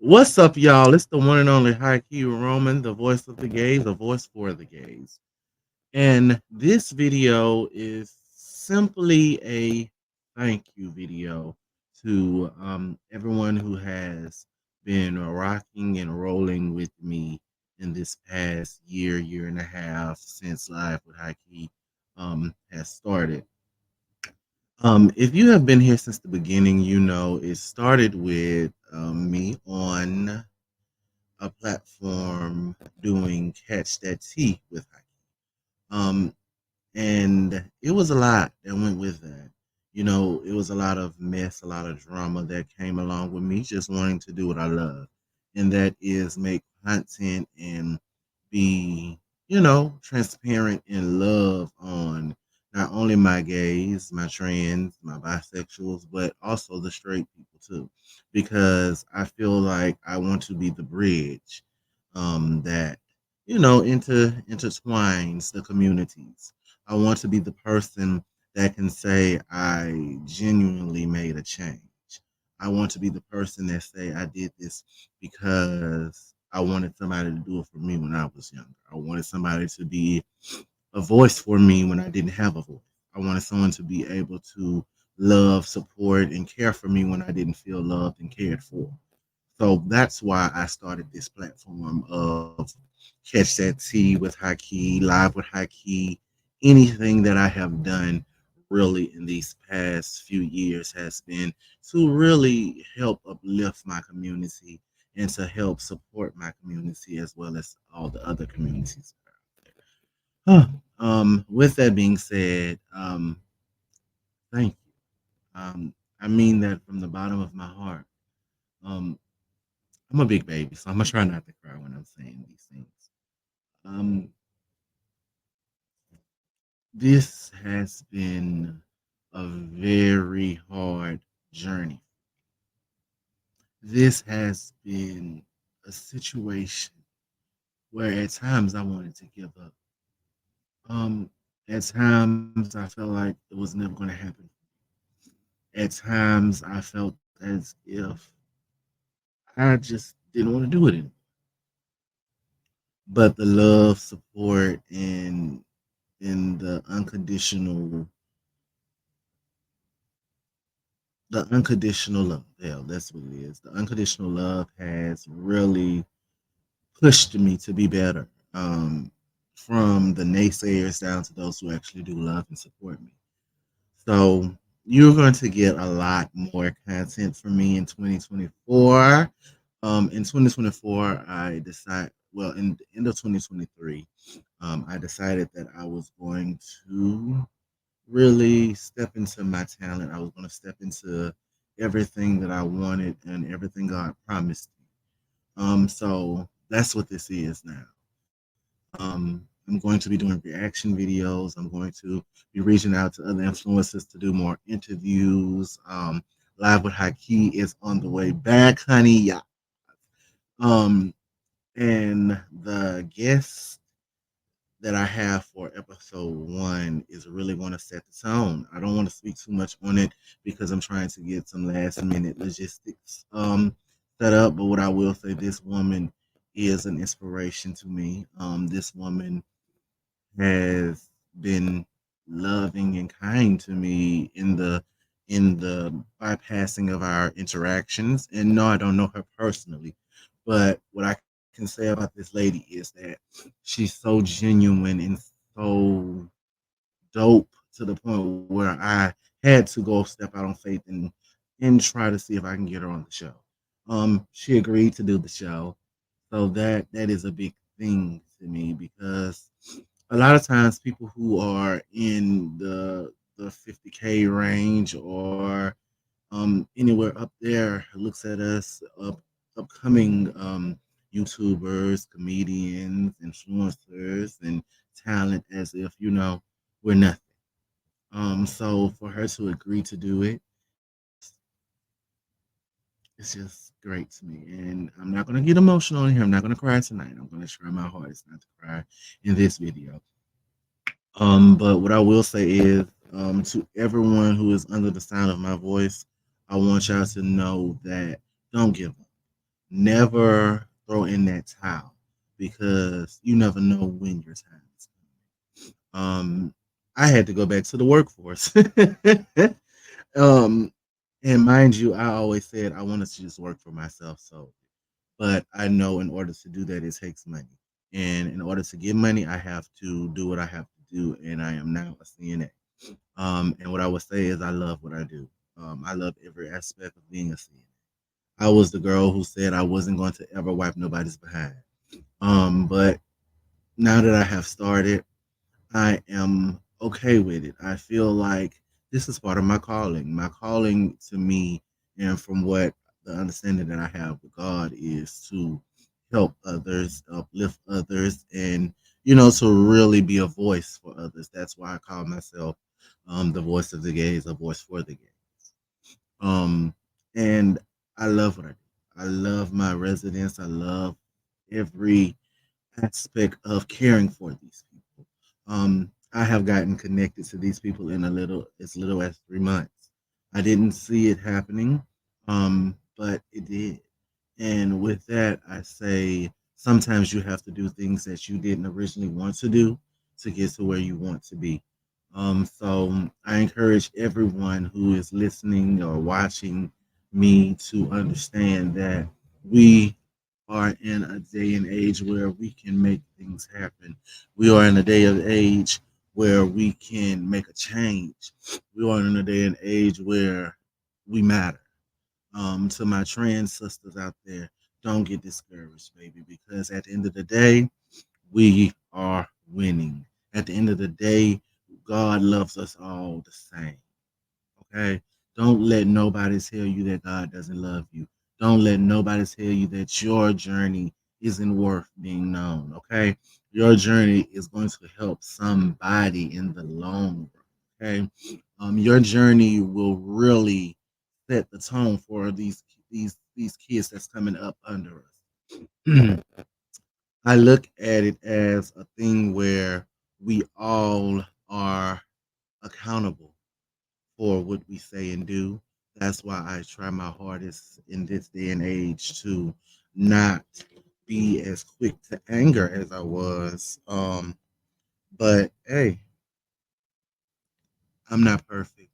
What's up, y'all? It's the one and only Hy'ki Roman, the voice of the gays, the voice for the gays. And this video is simply a thank you video to everyone who has been rocking and rolling with me in this past year and a half since Live with Hy'ki has started. If you have been here since the beginning, you know it started with me on a platform doing Catch That Tea with Hy'ki. And it was a lot that went with that. You know, it was a lot of mess, a lot of drama that came along with me just wanting to do what I love. And that is make content and be, transparent and love on not only my gays, my trans, my bisexuals, but also the straight people too. Because I feel like I want to be the bridge that, intertwines the communities. I want to be the person that can say I genuinely made a change. I want to be the person that say I did this because I wanted somebody to do it for me when I was younger. I wanted somebody to be a voice for me when I didn't have a voice. I wanted someone to be able to love, support, and care for me when I didn't feel loved and cared for. So that's why I started this platform of Catch That Tea with Hy'ki, Live with Hy'ki. Anything that I have done really in these past few years has been to really help uplift my community and to help support my community as well as all the other communities. Huh. With that being said, thank you. I mean that from the bottom of my heart. Um, I'm a big baby, so I'm gonna try not to cry when I'm saying these things. Um, this has been a very hard journey. This has been a situation where at times I wanted to give up. Um, at times I felt like it was never going to happen. At times I felt as if I just didn't want to do it anymore. But the love, support, and the unconditional love. Hell, that's what it is. The unconditional love has really pushed me to be better. From the naysayers down to those who actually do love and support me. So you're going to get a lot more content from me in 2024. In 2024, in the end of 2023, I decided that I was going to really step into my talent. I was going to step into everything that I wanted and everything God promised me. So that's what this is now. I'm going to be doing reaction videos. I'm going to be reaching out to other influencers to do more interviews. Live with Hy'ki is on the way back, honey. Yeah. Um, and the guest that I have for episode one is really going to set the tone. I don't want to speak too much on it because I'm trying to get some last minute logistics set up. But what I will say, this woman is an inspiration to me. This woman has been loving and kind to me in the bypassing of our interactions. And no, I don't know her personally, but what I can say about this lady is that she's so genuine and so dope to the point where I had to go step out on faith and try to see if I can get her on the show. She agreed to do the show, so that is a big thing to me because a lot of times people who are in the 50K range or anywhere up there looks at us upcoming YouTubers, comedians, influencers, and talent as if we're nothing. So for her to agree to do it, it's just great to me. And I'm not gonna get emotional in here. I'm not gonna cry tonight. I'm gonna try my hardest not to cry in this video. But what I will say is, to everyone who is under the sound of my voice, I want y'all to know that don't give up. Never throw in that towel because you never know when your time is coming. I had to go back to the workforce. um, and mind you, I always said I wanted to just work for myself. So, but I know in order to do that, it takes money. And in order to get money, I have to do what I have to do. And I am now a CNA. And what I would say is I love what I do. I love every aspect of being a CNA. I was the girl who said I wasn't going to ever wipe nobody's behind. But now that I have started, I am okay with it. I feel like this is part of my calling. My calling to me, and from what the understanding that I have with God, is to help others, uplift others, and to really be a voice for others. That's why I call myself the voice of the gays, a voice for the gays. Um, and I love what I do. I love my residents. I love every aspect of caring for these people. I have gotten connected to these people in as little as 3 months. I didn't see it happening, but it did. And with that, I say sometimes you have to do things that you didn't originally want to do to get to where you want to be. So I encourage everyone who is listening or watching me to understand that we are in a day and age where we can make things happen. We are in a day and age where we can make a change. We are in a day and age where we matter. To my trans sisters out there, don't get discouraged, baby, because at the end of the day, we are winning. At the end of the day, God loves us all the same. Okay? Don't let nobody tell you that God doesn't love you. Don't let nobody tell you that your journey isn't worth being known. Okay? Your journey is going to help somebody in the long run. Okay? Your journey will really set the tone for these kids that's coming up under us. I look at it as a thing where we all are accountable for what we say and do. That's why I try my hardest in this day and age to not be as quick to anger as I was. But hey, I'm not perfect.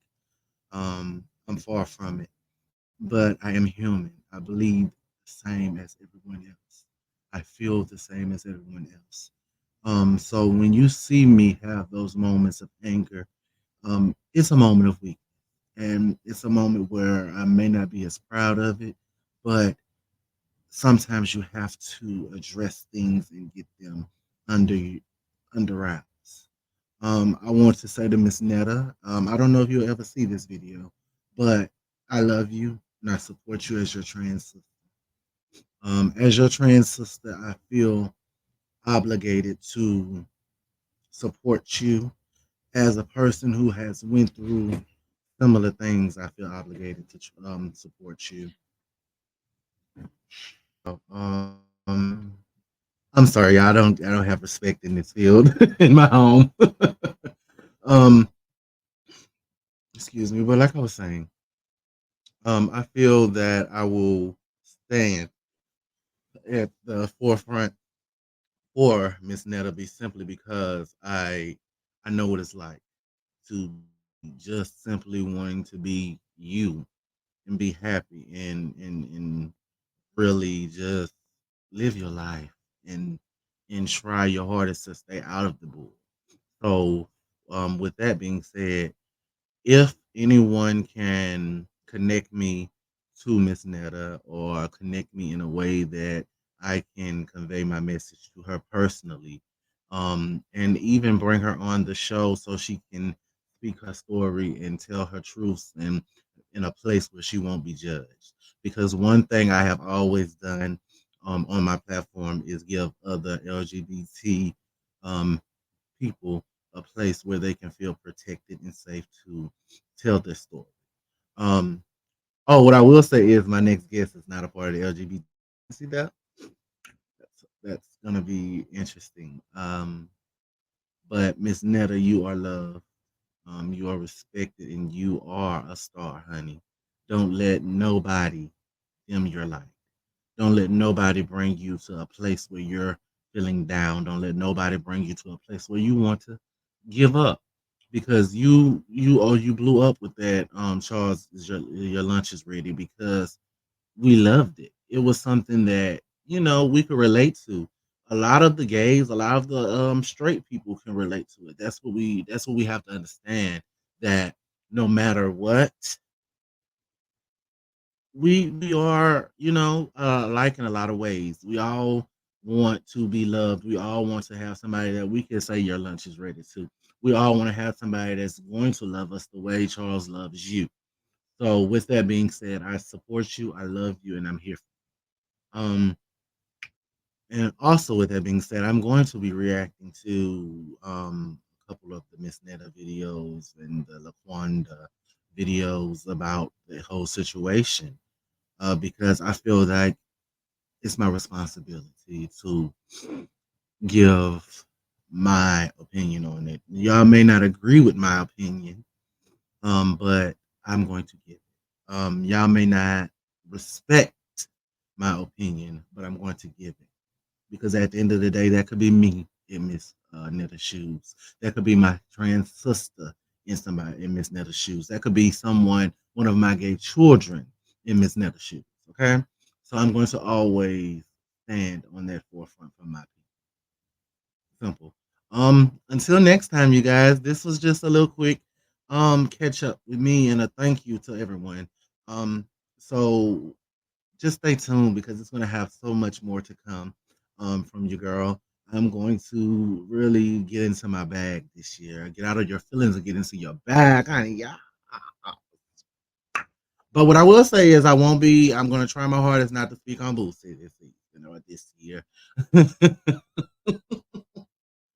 I'm far from it, but I am human. I believe the same as everyone else. I feel the same as everyone else. So when you see me have those moments of anger, it's a moment of weakness. And it's a moment where I may not be as proud of it, but sometimes you have to address things and get them under under wraps. I want to say to Miss Netta, I don't know if you'll ever see this video, but I love you and I support you as your trans sister. As your trans sister, I feel obligated to support you. As a person who has went through similar things, I feel obligated to support you. Um, I'm sorry, I don't have respect in this field in my home. um, excuse me, but like I was saying, I feel that I will stand at the forefront for Miss Nettaby simply because I know what it's like to be just simply wanting to be you and be happy and really just live your life and try your hardest to stay out of the bull. So, with that being said, if anyone can connect me to Miss Netta or connect me in a way that I can convey my message to her personally, and even bring her on the show so she can speak her story and tell her truths and in a place where she won't be judged. Because one thing I have always done on my platform is give other LGBT um, people a place where they can feel protected and safe to tell their story. Um, oh, what I will say is my next guest is not a part of the LGBT. See that? That's gonna be interesting. But Miss Netta, you are loved. You are respected, and you are a star, honey. Don't let nobody dim your light. Don't let nobody bring you to a place where you're feeling down. Don't let nobody bring you to a place where you want to give up because you blew up with that Charles is your lunch is ready because we loved it. It was something that, we could relate to. A lot of the gays, a lot of the straight people can relate to it. That's what we have to understand that no matter what, we are, like in a lot of ways. We all want to be loved. We all want to have somebody that we can say your lunch is ready to. We all want to have somebody that's going to love us the way Charles loves you. So with that being said, I support you, I love you, and I'm here for you. And also with that being said, I'm going to be reacting to a couple of the Miss Netta videos and the Laquanda videos about the whole situation. Because I feel like it's my responsibility to give my opinion on it. Y'all may not agree with my opinion, but I'm going to give it. Y'all may not respect my opinion, but I'm going to give it because at the end of the day, that could be me in Miss Netta's shoes. That could be my trans sister in Miss Netta's shoes. That could be one of my gay children in Miss Netta's shoes. Okay, so I'm going to always stand on that forefront for my people. Simple. Until next time, you guys. This was just a little quick catch up with me and a thank you to everyone. So just stay tuned because it's going to have so much more to come from you, girl. I'm going to really get into my bag this year. Get out of your feelings and get into your bag, honey. Yeah. But what I will say is, I'm going to try my hardest not to speak on Boosie this season or this year.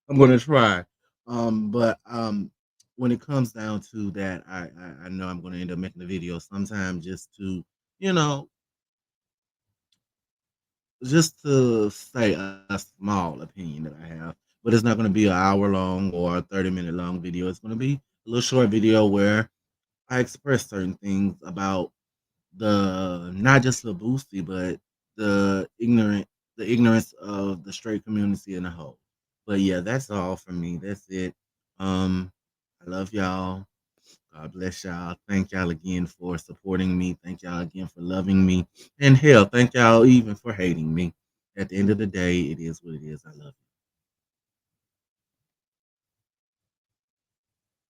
I'm going to try. But when it comes down to that, I know I'm going to end up making a video sometime you know, just to say a small opinion that I have, but it's not going to be an hour long or a 30-minute long video. It's going to be a little short video where I express certain things about the not just the boosty, but the ignorance of the straight community in a whole. But yeah, that's all from me. That's it. I love y'all. God bless y'all. Thank y'all again for supporting me. Thank y'all again for loving me. And hell, thank y'all even for hating me. At the end of the day, it is what it is. I love you.